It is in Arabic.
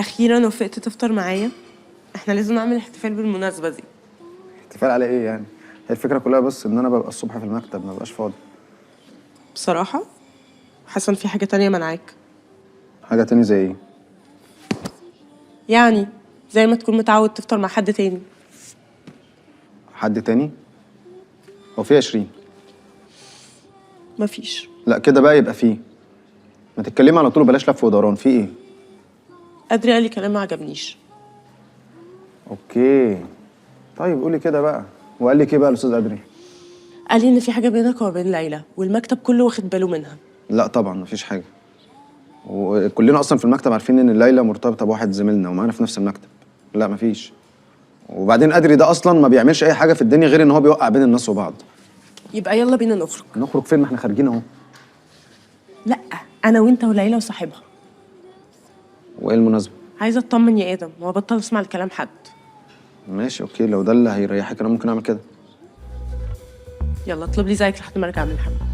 اخيرا وافقت تفطر معايا. احنا لازم نعمل احتفال بالمناسبه دي. احتفال على ايه يعني؟ هي الفكره كلها بس ان انا ببقى الصبح في المكتب ما ببقاش فاضي. بصراحه حاسه ان في حاجه تانية منعاك. حاجه تاني زي ايه؟ يعني زي ما تكون متعود تفطر مع حد تاني. حد تاني؟ هو في 20؟ مفيش. لا كده بقى يبقى فيه. ما تتكلمي على طول وبلاش لف ودوران، في ايه؟ ادري قال لي كلام ما عجبنيش. اوكي. طيب قولي كده بقى. وقال لك ايه بقى الاستاذ ادري؟ قال لي ان في حاجه بينك وبين ليلى والمكتب كله واخد باله منها. لا طبعا مفيش حاجه. وكلنا اصلا في المكتب عارفين ان ليلى مرتبطه بواحد زميلنا ومعانا في نفس المكتب. لا مفيش. وبعدين ادري ده اصلا ما بيعملش اي حاجه في الدنيا غير ان هو بيوقع بين الناس وبعض. يبقى يلا بينا نخرج. نخرج فين؟ ما احنا خارجين اهو. لا، انا وانت وليلى وصاحبها. وايه المناسبه؟ عايزه اطمن يا ادم وابطل اسمع الكلام حد. ماشي اوكي، لو ده اللي هيريحك انا ممكن اعمل كده. يلا اطلب لي زيك لحد ما ارجع من الحمام.